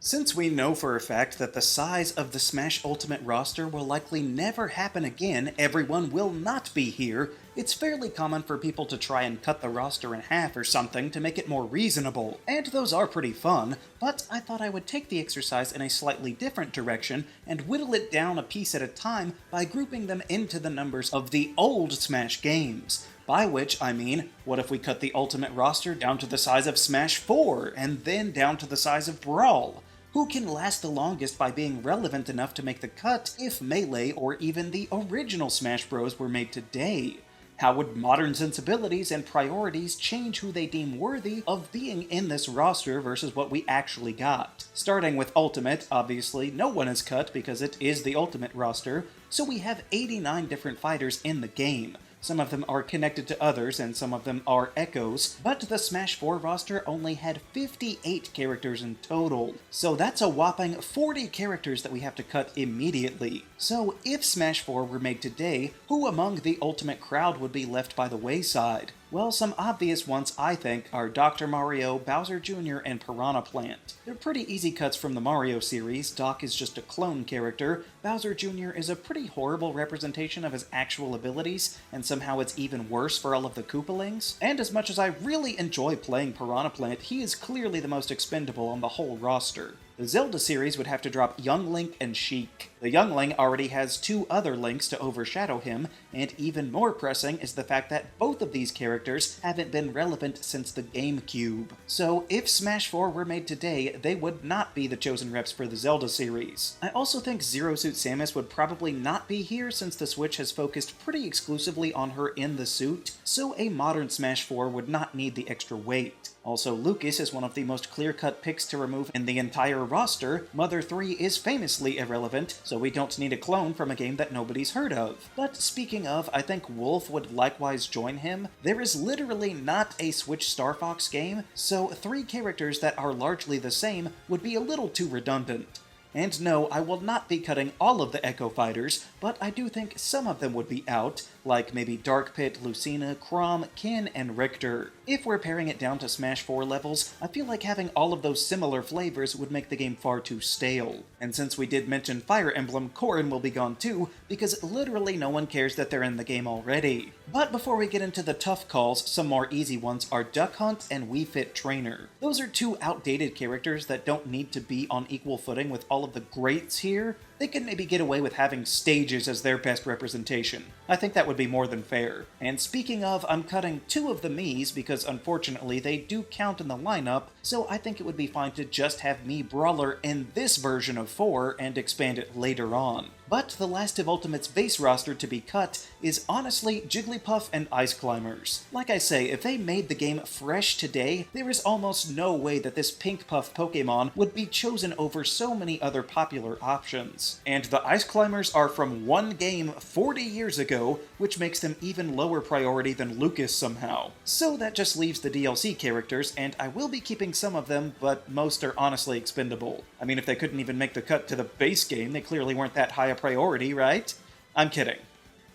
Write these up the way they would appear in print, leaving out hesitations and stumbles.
Since we know for a fact that the size of the Smash Ultimate roster will likely never happen again, everyone will not be here, it's fairly common for people to try and cut the roster in half or something to make it more reasonable, and those are pretty fun, but I thought I would take the exercise in a slightly different direction and whittle it down a piece at a time by grouping them into the numbers of the old Smash games. By which I mean, what if we cut the Ultimate roster down to the size of Smash 4, and then down to the size of Brawl? Who can last the longest by being relevant enough to make the cut if Melee or even the original Smash Bros were made today? How would modern sensibilities and priorities change who they deem worthy of being in this roster versus what we actually got? Starting with Ultimate, obviously, no one is cut because it is the Ultimate roster, so we have 89 different fighters in the game. Some of them are connected to others, and some of them are echoes, but the Smash 4 roster only had 58 characters in total. So that's a whopping 40 characters that we have to cut immediately. So if Smash 4 were made today, who among the Ultimate crowd would be left by the wayside? Well, some obvious ones, I think, are Dr. Mario, Bowser Jr., and Piranha Plant. They're pretty easy cuts from the Mario series. Doc is just a clone character, Bowser Jr. is a pretty horrible representation of his actual abilities, and somehow it's even worse for all of the Koopalings. And as much as I really enjoy playing Piranha Plant, he is clearly the most expendable on the whole roster. The Zelda series would have to drop Young Link and Sheik. The Youngling already has two other Links to overshadow him, and even more pressing is the fact that both of these characters haven't been relevant since the GameCube. So if Smash 4 were made today, they would not be the chosen reps for the Zelda series. I also think Zero Suit Samus would probably not be here since the Switch has focused pretty exclusively on her in the suit, so a modern Smash 4 would not need the extra weight. Also, Lucas is one of the most clear-cut picks to remove in the entire roster. Mother 3 is famously irrelevant, so we don't need a clone from a game that nobody's heard of. But speaking of, I think Wolf would likewise join him. There is literally not a Switch Star Fox game, so 3 characters that are largely the same would be a little too redundant. And no, I will not be cutting all of the Echo Fighters, but I do think some of them would be out, like maybe Dark Pit, Lucina, Chrom, Ken, and Richter. If we're paring it down to Smash 4 levels, I feel like having all of those similar flavors would make the game far too stale. And since we did mention Fire Emblem, Corrin will be gone too, because literally no one cares that they're in the game already. But before we get into the tough calls, some more easy ones are Duck Hunt and Wii Fit Trainer. Those are two outdated characters that don't need to be on equal footing with all of the greats here. They could maybe get away with having stages as their best representation. I think that would be more than fair. And speaking of, I'm cutting 2 of the Miis because unfortunately they do count in the lineup, so I think it would be fine to just have Mii Brawler in this version of 4 and expand it later on. But the last of Ultimate's base roster to be cut is honestly Jigglypuff and Ice Climbers. Like I say, if they made the game fresh today, there is almost no way that this Pink Puff Pokemon would be chosen over so many other popular options. And the Ice Climbers are from one game 40 years ago, which makes them even lower priority than Lucas somehow. So that just leaves the DLC characters, and I will be keeping some of them, but most are honestly expendable. I mean, if they couldn't even make the cut to the base game, they clearly weren't that high a priority, right? I'm kidding.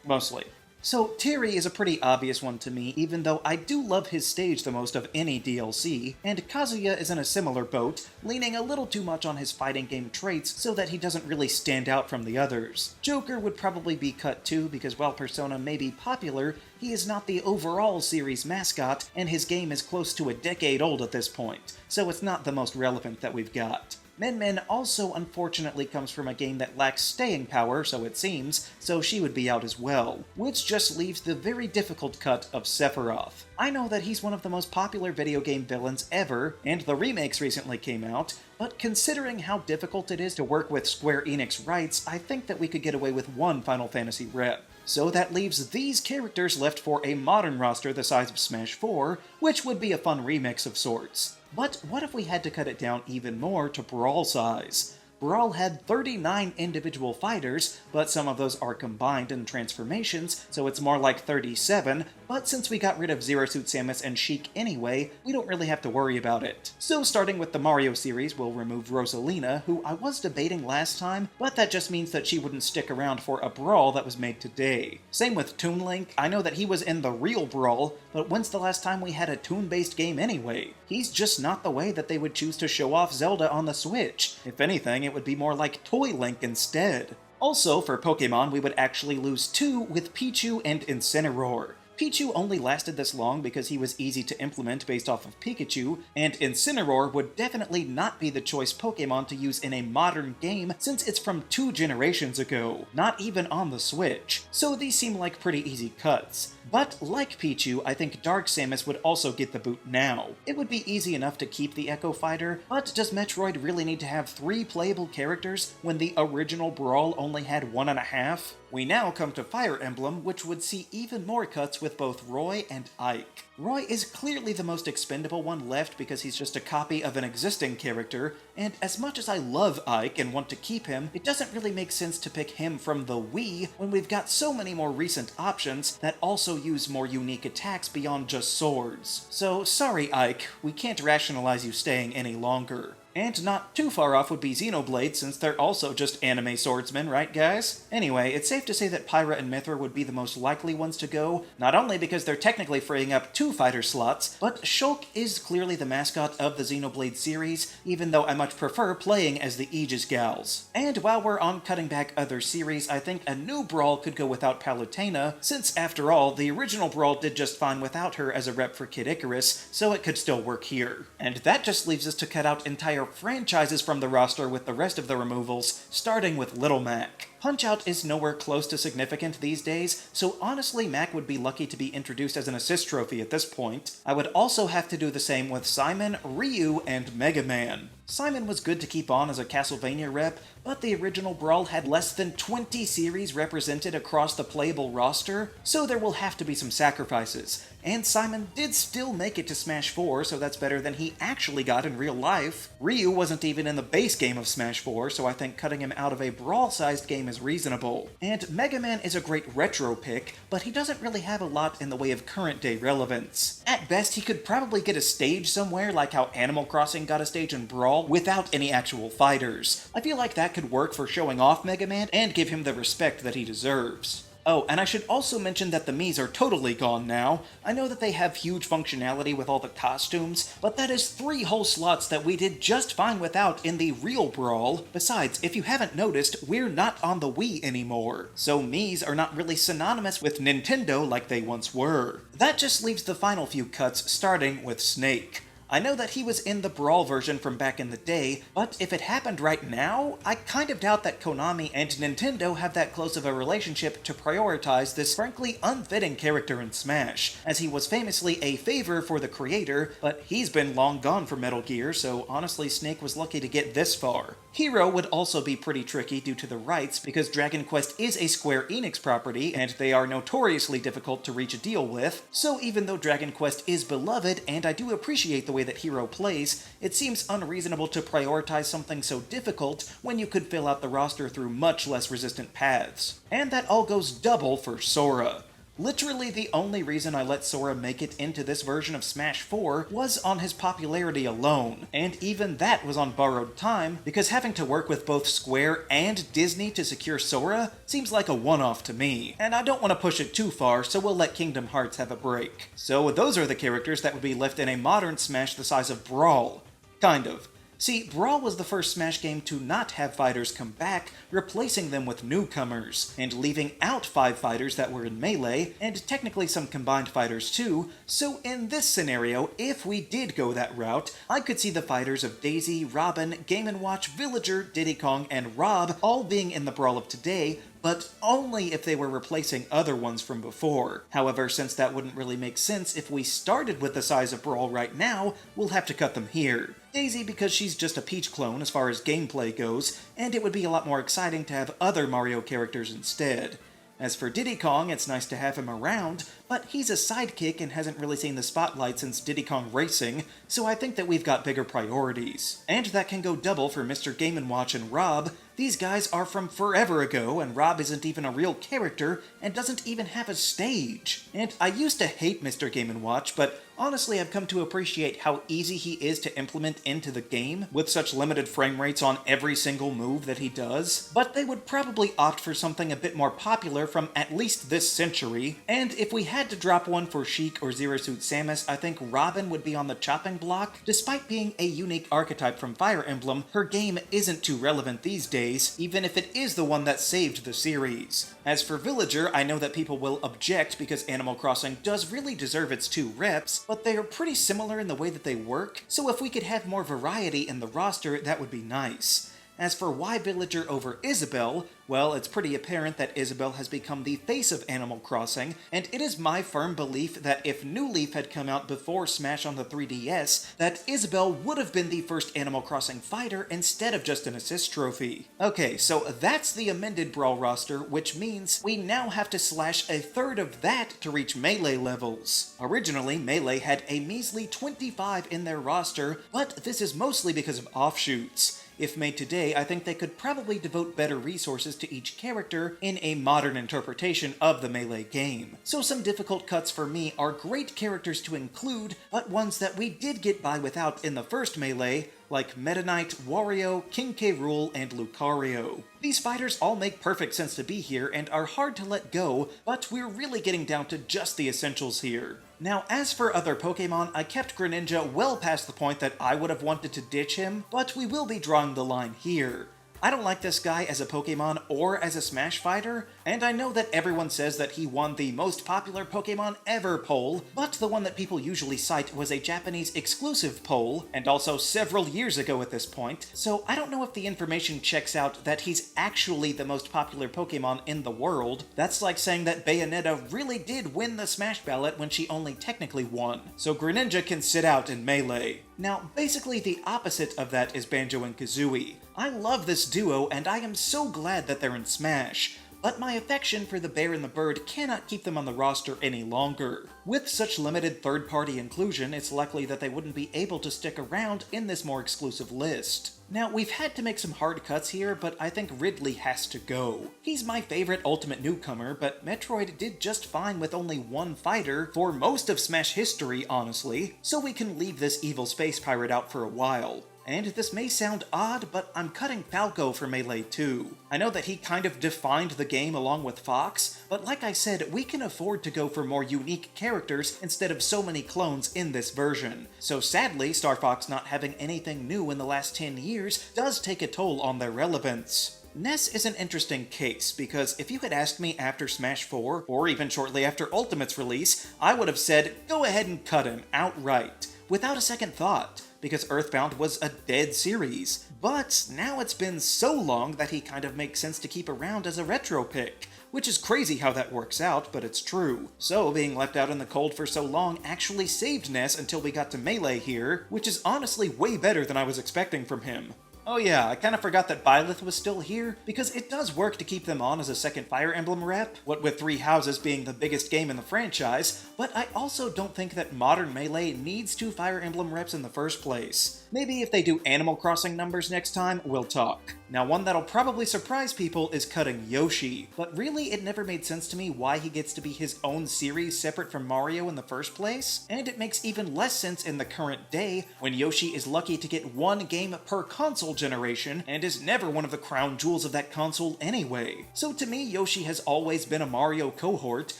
Mostly. So Terry is a pretty obvious one to me, even though I do love his stage the most of any DLC, and Kazuya is in a similar boat, leaning a little too much on his fighting game traits so that he doesn't really stand out from the others. Joker would probably be cut too, because while Persona may be popular, he is not the overall series mascot, and his game is close to a decade old at this point, so it's not the most relevant that we've got. Min Min also unfortunately comes from a game that lacks staying power, so it seems, so she would be out as well, which just leaves the very difficult cut of Sephiroth. I know that he's one of the most popular video game villains ever, and the remakes recently came out, but considering how difficult it is to work with Square Enix rights, I think that we could get away with one Final Fantasy rep. So that leaves these characters left for a modern roster the size of Smash 4, which would be a fun remix of sorts. But what if we had to cut it down even more to Brawl size? Brawl had 39 individual fighters, but some of those are combined in transformations, so it's more like 37, but since we got rid of Zero Suit Samus and Sheik anyway, we don't really have to worry about it. So starting with the Mario series, we'll remove Rosalina, who I was debating last time, but that just means that she wouldn't stick around for a Brawl that was made today. Same with Toon Link. I know that he was in the real Brawl, but when's the last time we had a Toon-based game anyway? He's just not the way that they would choose to show off Zelda on the Switch. If anything, it would be more like Toy Link instead. Also, for Pokemon, we would actually lose two with Pichu and Incineroar. Pichu only lasted this long because he was easy to implement based off of Pikachu, and Incineroar would definitely not be the choice Pokemon to use in a modern game since it's from 2 generations ago, not even on the Switch, so these seem like pretty easy cuts. But like Pichu, I think Dark Samus would also get the boot now. It would be easy enough to keep the Echo Fighter, but does Metroid really need to have 3 playable characters when the original Brawl only had 1.5? We now come to Fire Emblem, which would see even more cuts with both Roy and Ike. Roy is clearly the most expendable one left because he's just a copy of an existing character, and as much as I love Ike and want to keep him, it doesn't really make sense to pick him from the Wii when we've got so many more recent options that also use more unique attacks beyond just swords. So sorry Ike, we can't rationalize you staying any longer. And not too far off would be Xenoblade, since they're also just anime swordsmen, right guys? Anyway, it's safe to say that Pyra and Mithra would be the most likely ones to go, not only because they're technically freeing up 2 fighter slots, but Shulk is clearly the mascot of the Xenoblade series, even though I much prefer playing as the Aegis Gals. And while we're on cutting back other series, I think a new Brawl could go without Palutena, since after all, the original Brawl did just fine without her as a rep for Kid Icarus, so it could still work here. And that just leaves us to cut out entire franchises from the roster with the rest of the removals, starting with Little Mac. Punch-Out is nowhere close to significant these days, so honestly Mac would be lucky to be introduced as an assist trophy at this point. I would also have to do the same with Simon, Ryu, and Mega Man. Simon was good to keep on as a Castlevania rep, but the original Brawl had less than 20 series represented across the playable roster, so there will have to be some sacrifices. And Simon did still make it to Smash 4, so that's better than he actually got in real life. Ryu wasn't even in the base game of Smash 4, so I think cutting him out of a Brawl-sized game is reasonable. And Mega Man is a great retro pick, but he doesn't really have a lot in the way of current-day relevance. At best, he could probably get a stage somewhere, like how Animal Crossing got a stage in Brawl, without any actual fighters. I feel like that could work for showing off Mega Man and give him the respect that he deserves. Oh, and I should also mention that the Miis are totally gone now. I know that they have huge functionality with all the costumes, but that is 3 whole slots that we did just fine without in the real Brawl. Besides, if you haven't noticed, we're not on the Wii anymore, so Miis are not really synonymous with Nintendo like they once were. That just leaves the final few cuts, starting with Snake. I know that he was in the Brawl version from back in the day, but if it happened right now, I kind of doubt that Konami and Nintendo have that close of a relationship to prioritize this frankly unfitting character in Smash, as he was famously a favor for the creator, but he's been long gone from Metal Gear, so honestly Snake was lucky to get this far. Hero would also be pretty tricky due to the rights, because Dragon Quest is a Square Enix property, and they are notoriously difficult to reach a deal with, so even though Dragon Quest is beloved, and I do appreciate the way that Hero plays, it seems unreasonable to prioritize something so difficult when you could fill out the roster through much less resistant paths. And that all goes double for Sora. Literally the only reason I let Sora make it into this version of Smash 4 was on his popularity alone, and even that was on borrowed time, because having to work with both Square and Disney to secure Sora seems like a one-off to me, and I don't want to push it too far, so we'll let Kingdom Hearts have a break. So those are the characters that would be left in a modern Smash the size of Brawl. Kind of. See, Brawl was the first Smash game to not have fighters come back, replacing them with newcomers, and leaving out 5 fighters that were in Melee, and technically some combined fighters too, so in this scenario, if we did go that route, I could see the fighters of Daisy, Robin, Game & Watch, Villager, Diddy Kong, and Rob all being in the Brawl of today, but only if they were replacing other ones from before. However, since that wouldn't really make sense if we started with the size of Brawl right now, we'll have to cut them here. Daisy because she's just a Peach clone as far as gameplay goes, and it would be a lot more exciting to have other Mario characters instead. As for Diddy Kong, it's nice to have him around, but he's a sidekick and hasn't really seen the spotlight since Diddy Kong Racing, so I think that we've got bigger priorities. And that can go double for Mr. Game & Watch and Rob. These guys are from forever ago, and Rob isn't even a real character and doesn't even have a stage. And I used to hate Mr. Game & Watch, but honestly I've come to appreciate how easy he is to implement into the game, with such limited frame rates on every single move that he does. But they would probably opt for something a bit more popular from at least this century, and if we had to drop one for Sheik or Zero Suit Samus, I think Robin would be on the chopping block. Despite being a unique archetype from Fire Emblem, her game isn't too relevant these days, even if it is the one that saved the series. As for Villager, I know that people will object because Animal Crossing does really deserve its 2 reps, but they are pretty similar in the way that they work, so if we could have more variety in the roster, that would be nice. As for why Villager over Isabelle, well, it's pretty apparent that Isabelle has become the face of Animal Crossing, and it is my firm belief that if New Leaf had come out before Smash on the 3DS, that Isabelle would have been the first Animal Crossing fighter instead of just an assist trophy. Okay, so that's the amended Brawl roster, which means we now have to slash a third of that to reach Melee levels. Originally, Melee had a measly 25 in their roster, but this is mostly because of offshoots. If made today, I think they could probably devote better resources to each character in a modern interpretation of the Melee game. So some difficult cuts for me are great characters to include, but ones that we did get by without in the first Melee, like Meta Knight, Wario, King K. Rool, and Lucario. These fighters all make perfect sense to be here and are hard to let go, but we're really getting down to just the essentials here. Now, as for other Pokemon, I kept Greninja well past the point that I would have wanted to ditch him, but we will be drawing the line here. I don't like this guy as a Pokemon or as a Smash fighter, and I know that everyone says that he won the most popular Pokemon ever poll, but the one that people usually cite was a Japanese exclusive poll, and also several years ago at this point, so I don't know if the information checks out that he's actually the most popular Pokemon in the world. That's like saying that Bayonetta really did win the Smash ballot when she only technically won, so Greninja can sit out in Melee. Now, basically the opposite of that is Banjo and Kazooie. I love this duo, and I am so glad that they're in Smash, but my affection for the Bear and the Bird cannot keep them on the roster any longer. With such limited third-party inclusion, it's likely that they wouldn't be able to stick around in this more exclusive list. Now, we've had to make some hard cuts here, but I think Ridley has to go. He's my favorite Ultimate newcomer, but Metroid did just fine with only one fighter for most of Smash history, honestly, so we can leave this evil space pirate out for a while. And this may sound odd, but I'm cutting Falco for Melee too. I know that he kind of defined the game along with Fox, but like I said, we can afford to go for more unique characters instead of so many clones in this version. So sadly, Star Fox not having anything new in the last 10 years does take a toll on their relevance. Ness is an interesting case, because if you had asked me after Smash 4, or even shortly after Ultimate's release, I would have said, go ahead and cut him outright, without a second thought, because Earthbound was a dead series. But now it's been so long that he kind of makes sense to keep around as a retro pick, which is crazy how that works out, but it's true. So being left out in the cold for so long actually saved Ness until we got to Melee here, which is honestly way better than I was expecting from him. Oh yeah, I kind of forgot that Byleth was still here, because it does work to keep them on as a second Fire Emblem rep, what with Three Houses being the biggest game in the franchise, but I also don't think that modern Melee needs 2 Fire Emblem reps in the first place. Maybe if they do Animal Crossing numbers next time, we'll talk. Now, one that'll probably surprise people is cutting Yoshi, but really it never made sense to me why he gets to be his own series separate from Mario in the first place, and it makes even less sense in the current day when Yoshi is lucky to get 1 game per console generation and is never one of the crown jewels of that console anyway. So to me, Yoshi has always been a Mario cohort,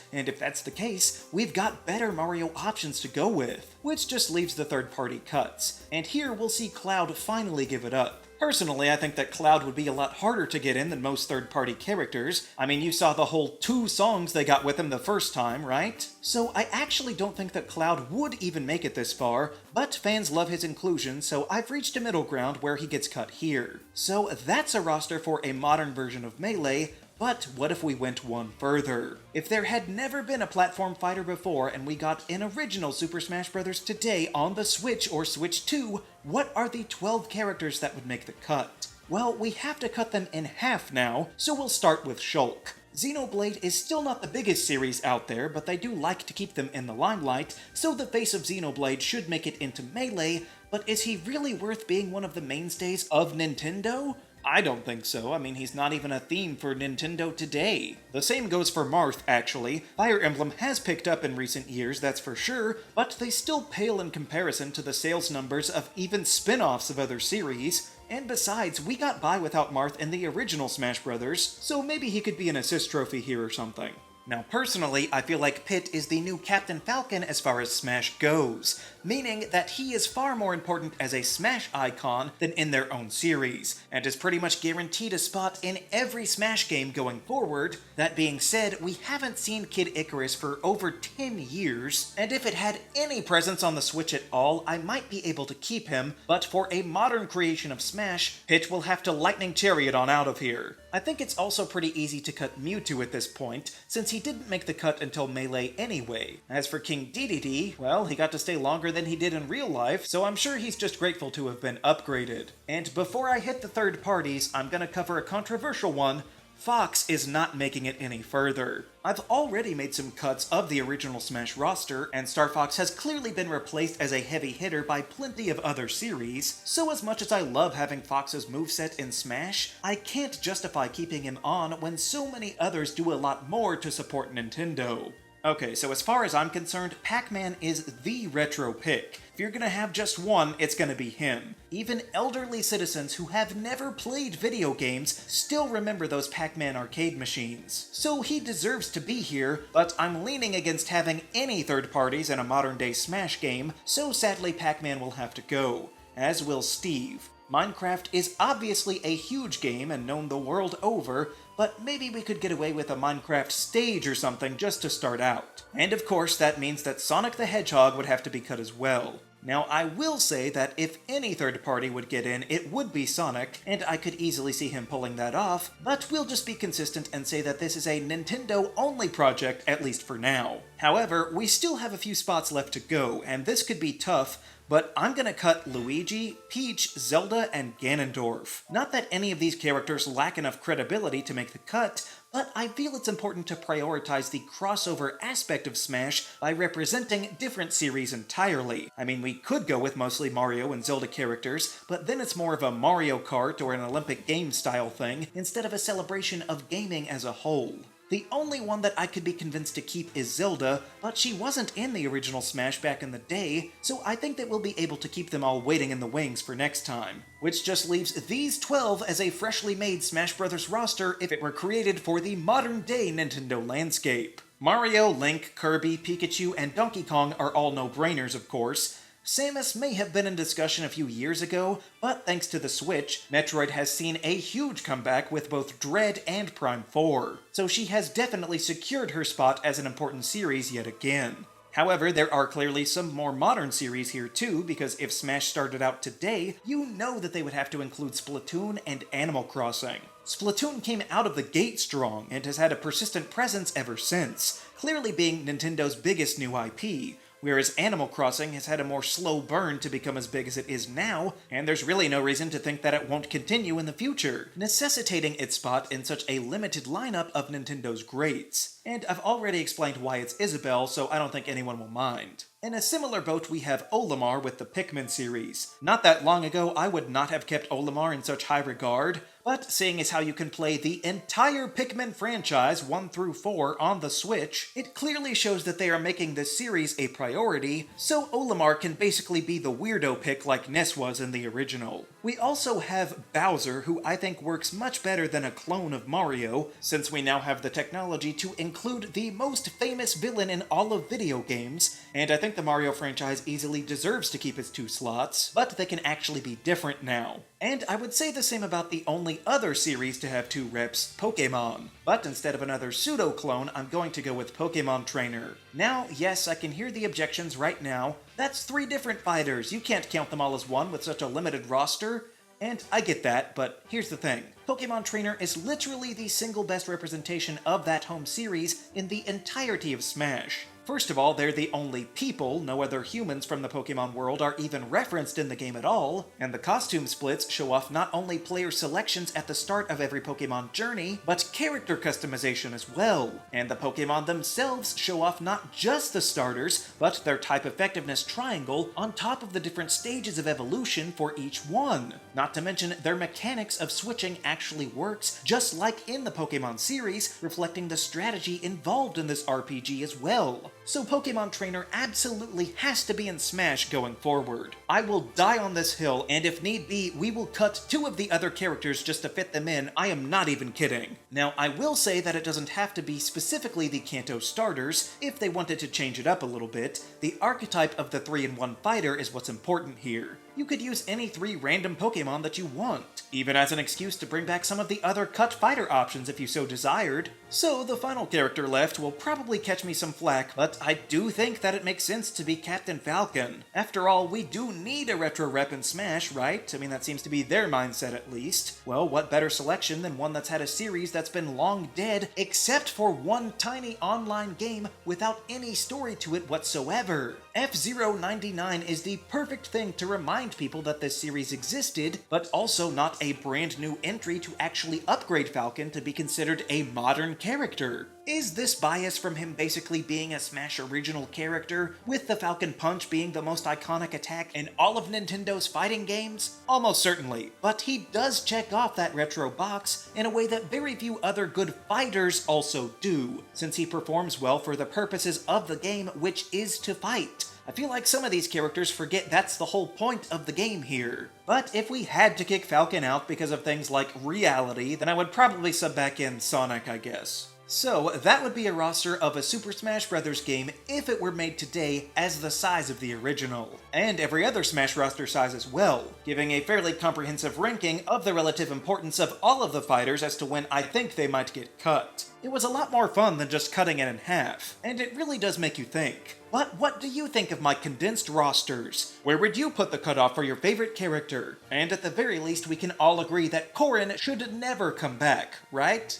and if that's the case, we've got better Mario options to go with, which just leaves the third-party cuts. And here we'll see Cloud finally give it up. Personally, I think that Cloud would be a lot harder to get in than most third-party characters. I mean, you saw the whole 2 songs they got with him the first time, right? So I actually don't think that Cloud would even make it this far, but fans love his inclusion, so I've reached a middle ground where he gets cut here. So that's a roster for a modern version of Melee. But what if we went one further? If there had never been a platform fighter before and we got an original Super Smash Bros. Today on the Switch or Switch 2, what are the 12 characters that would make the cut? Well, we have to cut them in half now, so we'll start with Shulk. Xenoblade is still not the biggest series out there, but they do like to keep them in the limelight, so the face of Xenoblade should make it into Melee, but is he really worth being one of the mainstays of Nintendo? I don't think so. I mean, he's not even a theme for Nintendo today. The same goes for Marth, actually. Fire Emblem has picked up in recent years, that's for sure, but they still pale in comparison to the sales numbers of even spin-offs of other series. And besides, we got by without Marth in the original Smash Bros., so maybe he could be an assist trophy here or something. Now personally, I feel like Pit is the new Captain Falcon as far as Smash goes, meaning that he is far more important as a Smash icon than in their own series, and is pretty much guaranteed a spot in every Smash game going forward. That being said, we haven't seen Kid Icarus for over 10 years, and if it had any presence on the Switch at all, I might be able to keep him, but for a modern creation of Smash, Pit will have to lightning chariot on out of here. I think it's also pretty easy to cut Mewtwo at this point, since he didn't make the cut until Melee anyway. As for King Dedede, well, he got to stay longer than he did in real life, so I'm sure he's just grateful to have been upgraded. And before I hit the third parties, I'm gonna cover a controversial one. Fox is not making it any further. I've already made some cuts of the original Smash roster, and Star Fox has clearly been replaced as a heavy hitter by plenty of other series, so as much as I love having Fox's moveset in Smash, I can't justify keeping him on when so many others do a lot more to support Nintendo. Okay, so as far as I'm concerned, Pac-Man is the retro pick. If you're gonna have just one, it's gonna be him. Even elderly citizens who have never played video games still remember those Pac-Man arcade machines. So he deserves to be here, but I'm leaning against having any third parties in a modern-day Smash game, so sadly Pac-Man will have to go, as will Steve. Minecraft is obviously a huge game and known the world over, but maybe we could get away with a Minecraft stage or something just to start out. And of course, that means that Sonic the Hedgehog would have to be cut as well. Now, I will say that if any third party would get in, it would be Sonic, and I could easily see him pulling that off, but we'll just be consistent and say that this is a Nintendo-only project, at least for now. However, we still have a few spots left to go, and this could be tough, but I'm gonna cut Luigi, Peach, Zelda, and Ganondorf. Not that any of these characters lack enough credibility to make the cut, but I feel it's important to prioritize the crossover aspect of Smash by representing different series entirely. I mean, we could go with mostly Mario and Zelda characters, but then it's more of a Mario Kart or an Olympic Games style thing, instead of a celebration of gaming as a whole. The only one that I could be convinced to keep is Zelda, but she wasn't in the original Smash back in the day, so I think that we'll be able to keep them all waiting in the wings for next time. Which just leaves these 12 as a freshly made Smash Bros. Roster if it were created for the modern-day Nintendo landscape. Mario, Link, Kirby, Pikachu, and Donkey Kong are all no-brainers, of course. Samus may have been in discussion a few years ago, but thanks to the Switch, Metroid has seen a huge comeback with both Dread and Prime 4, so she has definitely secured her spot as an important series yet again. However, there are clearly some more modern series here too, because if Smash started out today, you know that they would have to include Splatoon and Animal Crossing. Splatoon came out of the gate strong and has had a persistent presence ever since, clearly being Nintendo's biggest new IP, whereas Animal Crossing has had a more slow burn to become as big as it is now, and there's really no reason to think that it won't continue in the future, necessitating its spot in such a limited lineup of Nintendo's greats. And I've already explained why it's Isabelle, so I don't think anyone will mind. In a similar boat, we have Olimar with the Pikmin series. Not that long ago, I would not have kept Olimar in such high regard, but seeing as how you can play the entire Pikmin franchise 1 through 4 on the Switch, it clearly shows that they are making this series a priority, so Olimar can basically be the weirdo pick like Ness was in the original. We also have Bowser, who I think works much better than a clone of Mario, since we now have the technology to include the most famous villain in all of video games, and I think the Mario franchise easily deserves to keep its 2 slots, but they can actually be different now. And I would say the same about the only other series to have 2 reps, Pokémon. But instead of another pseudo-clone, I'm going to go with Pokémon Trainer. Now, yes, I can hear the objections right now. That's 3 different fighters, you can't count them all as one with such a limited roster. And I get that, but here's the thing. Pokémon Trainer is literally the single best representation of that home series in the entirety of Smash. First of all, they're the only people, no other humans from the Pokemon world are even referenced in the game at all, and the costume splits show off not only player selections at the start of every Pokemon journey, but character customization as well. And the Pokemon themselves show off not just the starters, but their type effectiveness triangle on top of the different stages of evolution for each one. Not to mention, their mechanics of switching actually works, just like in the Pokemon series, reflecting the strategy involved in this RPG as well. So Pokemon Trainer absolutely has to be in Smash going forward. I will die on this hill, and if need be, we will cut 2 of the other characters just to fit them in. I am not even kidding. Now, I will say that it doesn't have to be specifically the Kanto starters. If they wanted to change it up a little bit, the archetype of the 3-in-1 fighter is what's important here. You could use any 3 random Pokemon that you want, even as an excuse to bring back some of the other cut fighter options if you so desired. So the final character left will probably catch me some flack, but I do think that it makes sense to be Captain Falcon. After all, we do need a retro rep in Smash, right? I mean, that seems to be their mindset at least. Well, what better selection than one that's had a series that's been long dead, except for one tiny online game without any story to it whatsoever. F-Zero99 is the perfect thing to remind people that this series existed, but also not a brand new entry to actually upgrade Falcon to be considered a modern character. Is this bias from him basically being a Smash original character, with the Falcon Punch being the most iconic attack in all of Nintendo's fighting games? Almost certainly, but he does check off that retro box in a way that very few other good fighters also do, since he performs well for the purposes of the game, which is to fight. I feel like some of these characters forget that's the whole point of the game here. But if we had to kick Falcon out because of things like reality, then I would probably sub back in Sonic, I guess. So, that would be a roster of a Super Smash Bros. Game if it were made today as the size of the original. And every other Smash roster size as well, giving a fairly comprehensive ranking of the relative importance of all of the fighters as to when I think they might get cut. It was a lot more fun than just cutting it in half, and it really does make you think. But what do you think of my condensed rosters? Where would you put the cutoff for your favorite character? And at the very least, we can all agree that Corrin should never come back, right?